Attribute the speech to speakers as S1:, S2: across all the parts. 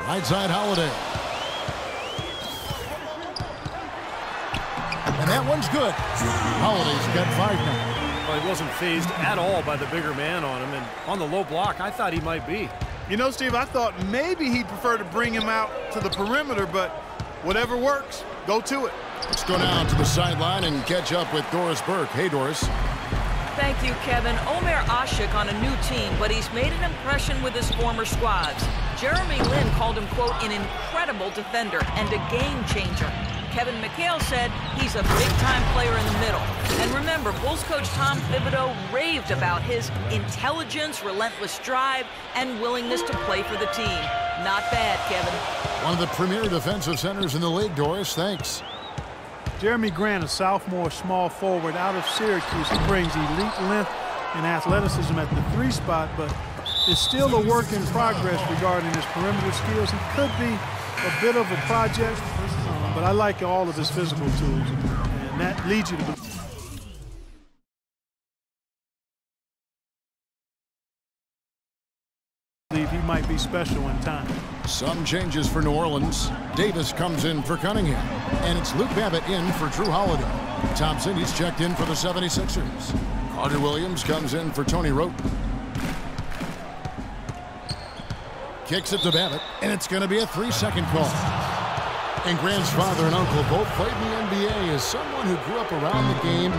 S1: Right side, Holiday. And that one's good. Holiday's got 5 now.
S2: Well, he wasn't phased at all by the bigger man on him. And on the low block, I thought he might be.
S3: You know, Steve, I thought maybe he'd prefer to bring him out to the perimeter, but whatever works, go to it.
S1: Let's go down to the sideline and catch up with Doris Burke. Hey, Doris.
S4: Thank you, Kevin. Omer Ashik on a new team, but he's made an impression with his former squads. Jeremy Lin called him, quote, an incredible defender and a game changer. Kevin McHale said he's a big-time player in the middle. And remember, Bulls coach Tom Thibodeau raved about his intelligence, relentless drive, and willingness to play for the team. Not bad, Kevin.
S1: One of the premier defensive centers in the league, Doris. Thanks.
S3: Jeremy Grant, a sophomore small forward out of Syracuse. He brings elite length and athleticism at the 3 spot, but is still a work in progress regarding his perimeter skills. He could be a bit of a project, but I like all of his physical tools, and that leads you to believe he might be special in time.
S1: Some changes for New Orleans. Davis comes in for Cunningham. And it's Luke Babbitt in for Drew Holiday. Thompson, he's checked in for the 76ers. Carter Williams comes in for Tony Wroten. Kicks it to Babbitt, and it's going to be a 3-second call. And Grant's father and uncle both played in the NBA. As someone who grew up around the game,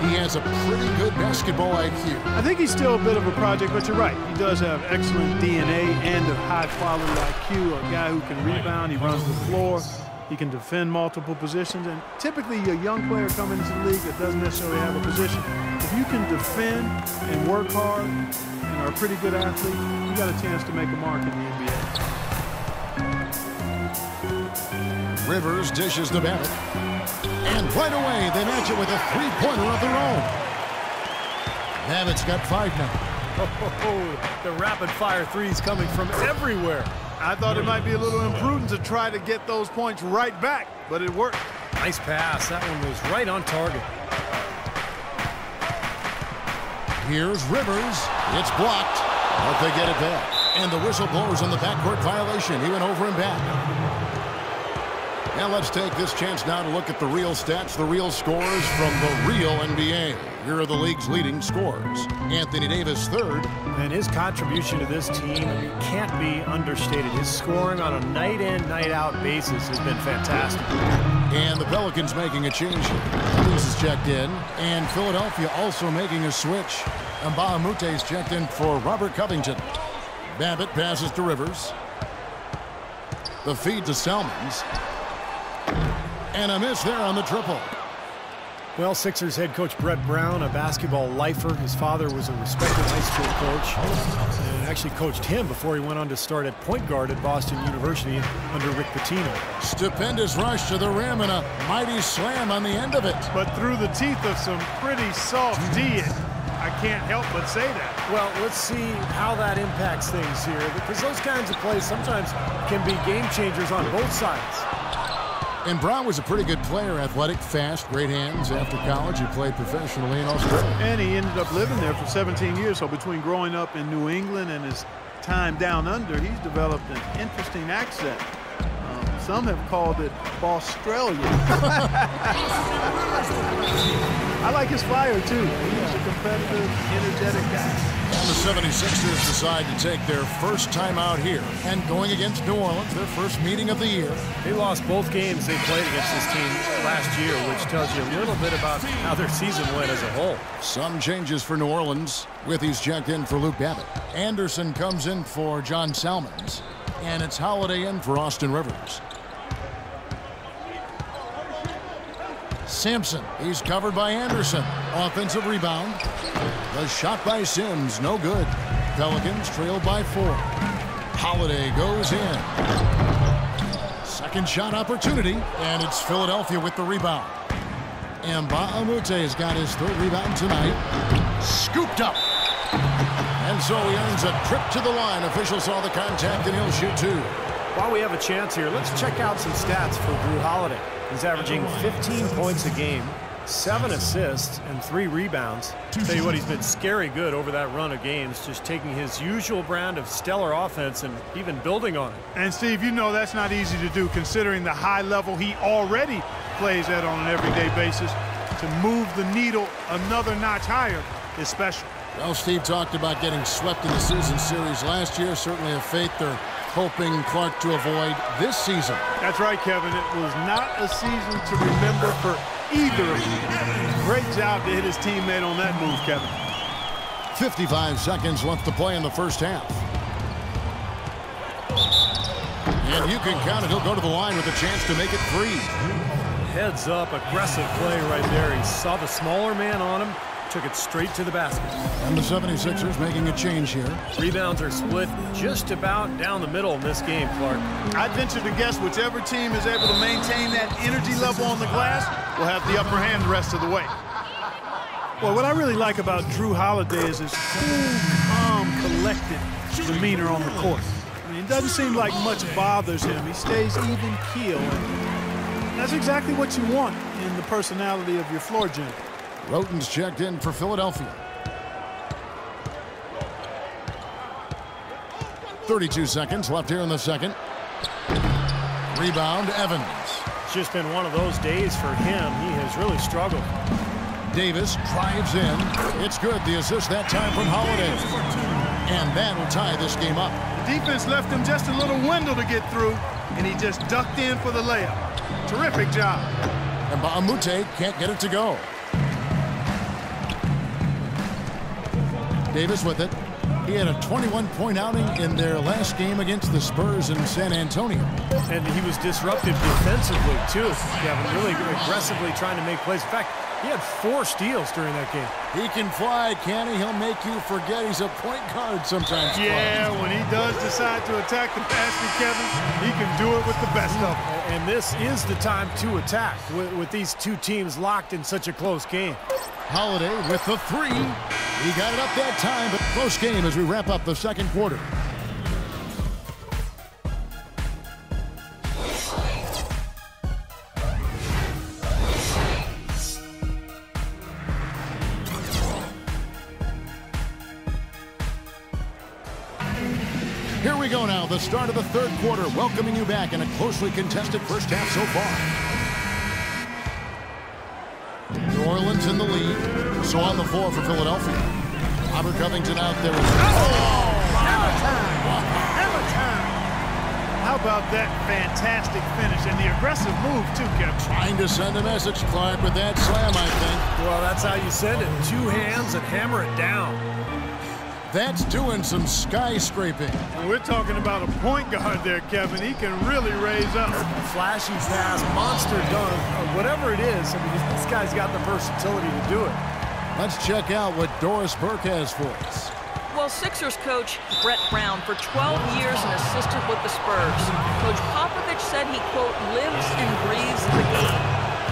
S1: he has a pretty good basketball IQ.
S3: I think he's still a bit of a project, but you're right. He does have excellent DNA and a high-quality IQ, a guy who can rebound, he runs the floor, he can defend multiple positions, and typically a young player coming into the league that doesn't necessarily have a position. If you can defend and work hard and are a pretty good athlete, you got a chance to make a mark in the NBA.
S1: Rivers dishes to Babbitt. And right away, they match it with a 3-pointer of their own. Babbitt's got 5 now.
S2: Oh, the rapid-fire threes coming from everywhere.
S3: I thought it might be a little imprudent to try to get those points right back, but it worked.
S2: Nice pass. That one was right on target.
S1: Here's Rivers. It's blocked, but they get it back. And the whistle blows on the backcourt violation. He went over and back. Now let's take this chance now to look at the real stats, the real scores from the real NBA. Here are the league's leading scorers. Anthony Davis, 3rd.
S2: And his contribution to this team can't be understated. His scoring on a night-in, night-out basis has been fantastic.
S1: And the Pelicans making a change here. Cummings is checked in. And Philadelphia also making a switch. Mbah a Moute is checked in for Robert Covington. Babbitt passes to Rivers. The feed to Salmons. And a miss there on the triple.
S2: Well, Sixers head coach Brett Brown, a basketball lifer. His father was a respected high school coach and actually coached him before he went on to start at point guard at Boston University under Rick Pitino.
S1: Stupendous rush to the rim and a mighty slam on the end of it.
S3: But through the teeth of some pretty soft D. I can't help but say that.
S2: Well, let's see how that impacts things here, because those kinds of plays sometimes can be game changers on both sides.
S1: And Brown was a pretty good player, athletic, fast, great hands. After college, he played professionally in Australia.
S3: And he ended up living there for 17 years. So between growing up in New England and his time down under, he's developed an interesting accent. Some have called it Australia. I like his fire, too. He's a competitive, energetic guy.
S1: And the 76ers decide to take their first time out here. And going against New Orleans, their first meeting of the year.
S2: They lost both games they played against this team last year, which tells you a little bit about how their season went as a whole.
S1: Some changes for New Orleans. Withey's checked in for Luke Babbitt. Anderson comes in for John Salmons. And it's Holiday in for Austin Rivers. Sampson, he's covered by Anderson. Offensive rebound. The shot by Sims, no good. Pelicans trailed by 4. Holiday goes in. Second shot opportunity, and it's Philadelphia with the rebound. Mbah a Moute has got his 3rd rebound tonight. Scooped up. And so he earns a trip to the line. Officials saw the contact, and he'll shoot 2.
S2: While we have a chance here, let's check out some stats for Drew Holiday. He's averaging 15 points a game, 7 assists and 3 rebounds. Tell you what, he's been scary good over that run of games, just taking his usual brand of stellar offense and even building on it.
S3: And Steve, you know that's not easy to do considering the high level he already plays at on an everyday basis. To move the needle another notch higher is special.
S1: Well, Steve talked about getting swept in the season series last year. Certainly a fate they're hoping Clark to avoid this season.
S3: That's right, Kevin. It was not a season to remember for either of them. Great job to hit his teammate on that move, Kevin.
S1: 55 seconds left to play in the first half. And you can count it. He'll go to the line with a chance to make it 3.
S2: Heads up, aggressive play right there. He saw the smaller man on him, took it straight to the basket.
S1: And the 76ers making a change here.
S2: Rebounds are split just about down the middle in this game, Clark.
S3: I'd venture to guess whichever team is able to maintain that energy level on the glass will have the upper hand the rest of the way. Well, what I really like about Jrue Holiday is his cool, calm, collected demeanor on the court. I mean, it doesn't seem like much bothers him. He stays even keel. And that's exactly what you want in the personality of your floor general.
S1: Roten's checked in for Philadelphia. 32 seconds left here in the second. Rebound, Evans.
S2: It's just been one of those days for him. He has really struggled.
S1: Davis drives in. It's good. The assist that time from Holiday. And that will tie this game up.
S3: The defense left him just a little window to get through, and he just ducked in for the layup. Terrific job.
S1: And Baamute can't get it to go. Davis with it. He had a 21-point outing in their last game against the Spurs in San Antonio.
S2: And he was disruptive defensively, too. Kevin, really aggressively trying to make plays. In fact, he had 4 steals during that game.
S1: He can fly, can he? He'll make you forget he's a point guard sometimes.
S3: Yeah, when he does decide to attack the basket, Kevin, he can do it with the best of them.
S2: And this is the time to attack with these two teams locked in such a close game.
S1: Holiday with the 3. He got it up that time, but close game as we wrap up the second quarter. Here we go now, the start of the third quarter, welcoming you back in a closely contested first half so far. New Orleans in the lead, so on the floor for Philadelphia. Robert Covington out there.
S3: Hammer time! Hammer time! How about that fantastic finish and the aggressive move, too, Kevin?
S1: Trying to send a message, Clark, with that slam, I think.
S2: Well, that's how you send it. 2 hands and hammer it down.
S1: That's doing some skyscraping.
S3: Well, we're talking about a point guard there, Kevin. He can really raise up.
S2: A flashy pass, monster dunk, or whatever it is. I mean, this guy's got the versatility to do it.
S1: Let's check out what Doris Burke has for us.
S4: Well, Sixers coach Brett Brown for 12 years an assistant with the Spurs. Coach Popovich said he, quote, lives and breathes the game.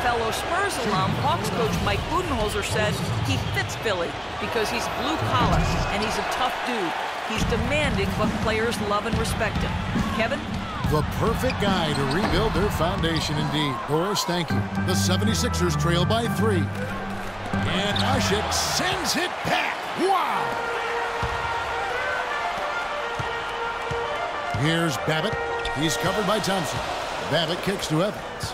S4: Fellow Spurs alum, Hawks coach Mike Budenholzer said he fits Philly because he's blue-collar and he's a tough dude. He's demanding, but players love and respect him. Kevin?
S1: The perfect guy to rebuild their foundation indeed. Doris, thank you. The 76ers trail by 3. And Ashik sends it back. Wow! Here's Babbitt. He's covered by Thompson. Babbitt kicks to Evans.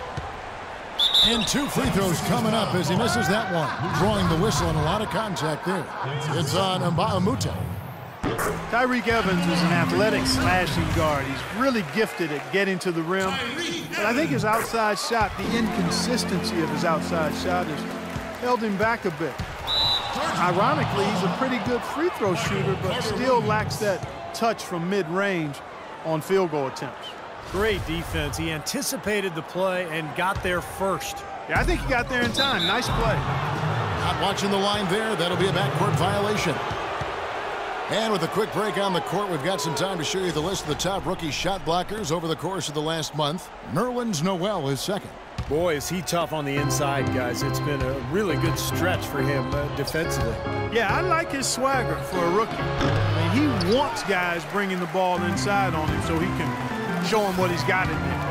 S1: And 2 free throws coming up as he misses that one. Drawing the whistle and a lot of contact there. It's on Baamute.
S3: Tyreke Evans is an athletic slashing guard. He's really gifted at getting to the rim. But I think his outside shot, the inconsistency of his outside shot has held him back a bit. Ironically, he's a pretty good free throw shooter, but still lacks that touch from mid-range on field goal attempts.
S2: Great defense. He anticipated the play and got there first.
S3: Yeah, I think he got there in time. Nice play.
S1: Not watching the line there. That'll be a backcourt violation. And with a quick break on the court, we've got some time to show you the list of the top rookie shot blockers over the course of the last month. Nerlens Noel is second.
S2: Boy, is he tough on the inside, guys. It's been a really good stretch for him defensively.
S3: Yeah, I like his swagger for a rookie. I mean, he wants guys bringing the ball inside on him so he can show him what he's got in there.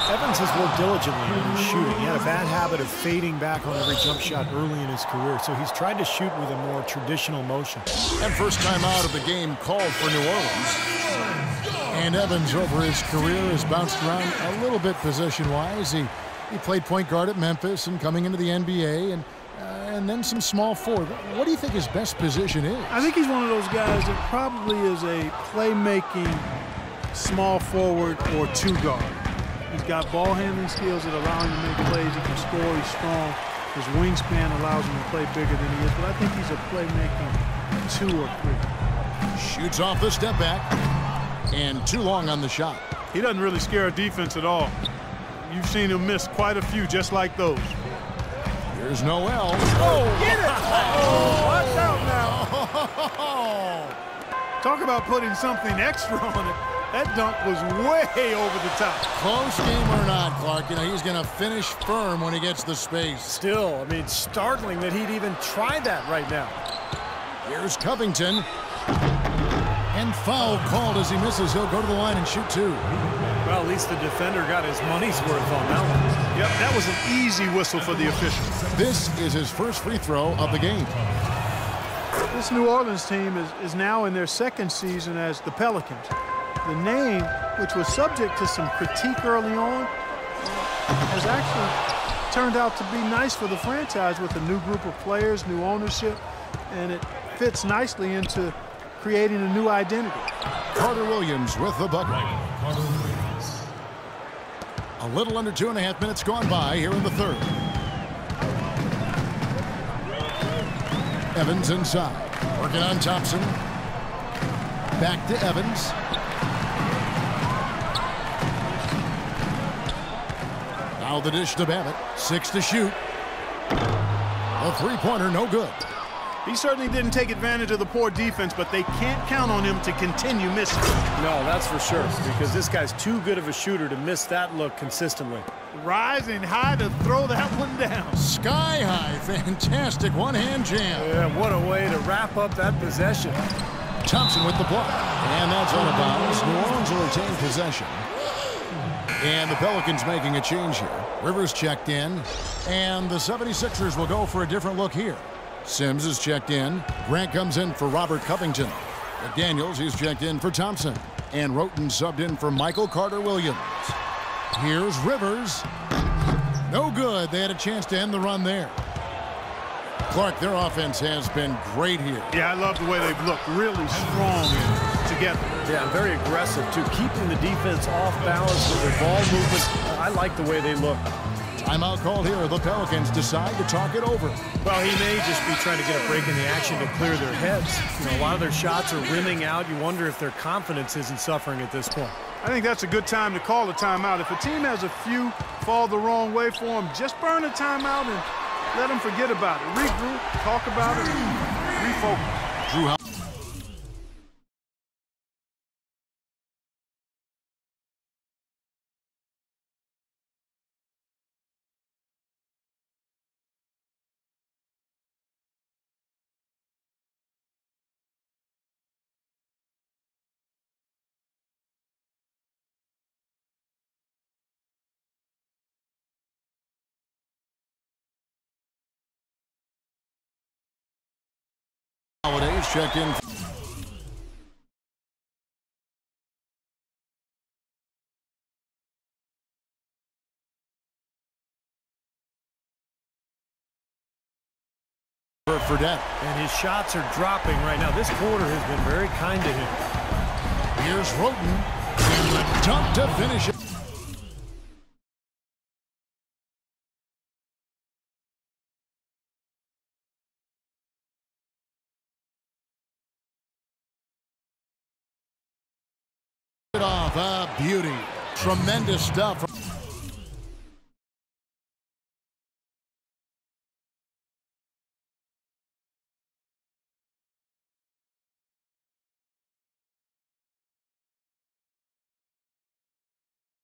S2: Evans has worked diligently on his shooting. He had a bad habit of fading back on every jump shot early in his career, so he's tried to shoot with a more traditional motion.
S1: And first time out of the game called for New Orleans. And Evans over his career has bounced around a little bit position-wise. He played point guard at Memphis and coming into the NBA and then some small forward. What do you think his best position is?
S3: I think he's one of those guys that probably is a playmaking small forward or two guard. He's got ball handling skills that allow him to make plays. He can score. He's strong. His wingspan allows him to play bigger than he is. But I think he's a playmaking 2 or 3.
S1: Shoots off the step back. And too long on the shot.
S3: He doesn't really scare a defense at all. You've seen him miss quite a few just like those.
S1: Here's Noel.
S3: Oh, get it! Oh, watch out now. Talk about putting something extra on it. That dunk was way over the top.
S1: Close game or not, Clark, he's going to finish firm when he gets the space.
S2: Still, I mean, startling that he'd even try that right now.
S1: Here's Covington. And foul called as he misses. He'll go to the line and shoot 2.
S2: Well, at least the defender got his money's worth on that one.
S3: Yep, that was an easy whistle for the official.
S1: This is his first free throw of the game.
S3: This New Orleans team is now in their second season as the Pelicans. The name, which was subject to some critique early on, has actually turned out to be nice for the franchise with a new group of players, new ownership, and it fits nicely into creating a new identity.
S1: Carter Williams with the bucket. A little under 2.5 minutes gone by here in the third. Evans inside. Working on Thompson. Back to Evans. Now the dish to Babbitt. 6 to shoot. A three-pointer, no good.
S3: He certainly didn't take advantage of the poor defense, but they can't count on him to continue missing.
S2: No, that's for sure, because this guy's too good of a shooter to miss that look consistently.
S3: Rising high to throw that one down.
S1: Sky high, fantastic one-hand jam.
S2: Yeah, what a way to wrap up that possession.
S1: Thompson with the block, and that's out of bounds. New Orleans will retain possession. And the Pelicans making a change here. Rivers checked in, and the 76ers will go for a different look here. Sims is checked in. Grant comes in for Robert Covington. McDaniels, he's checked in for Thompson. And Roten subbed in for Michael Carter-Williams. Here's Rivers. No good. They had a chance to end the run there. Clark, their offense has been great here.
S3: Yeah, I love the way they've looked. Really strong together.
S2: Yeah, very aggressive, too. Keeping the defense off balance with their ball movement. I like the way they look.
S1: Timeout called here. The Pelicans decide to talk it over.
S2: Well, he may just be trying to get a break in the action to clear their heads. You know, a lot of their shots are rimming out. You wonder if their confidence isn't suffering at this point.
S3: I think that's a good time to call a timeout. If a team has a few fall the wrong way for them, just burn a timeout and let them forget about it. Regroup, talk about it, and refocus.
S1: Drew Holidays checked in. Fredette.
S2: And his shots are dropping right now. This quarter has been very kind to him.
S1: Here's Roten. And the dunk to finish it. Off a beauty. Tremendous stuff.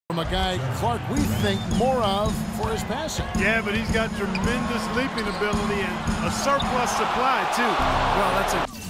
S1: From a guy, Clark, we think more of for his passing.
S3: Yeah, but he's got tremendous leaping ability and a surplus supply, too.
S2: Well, that's a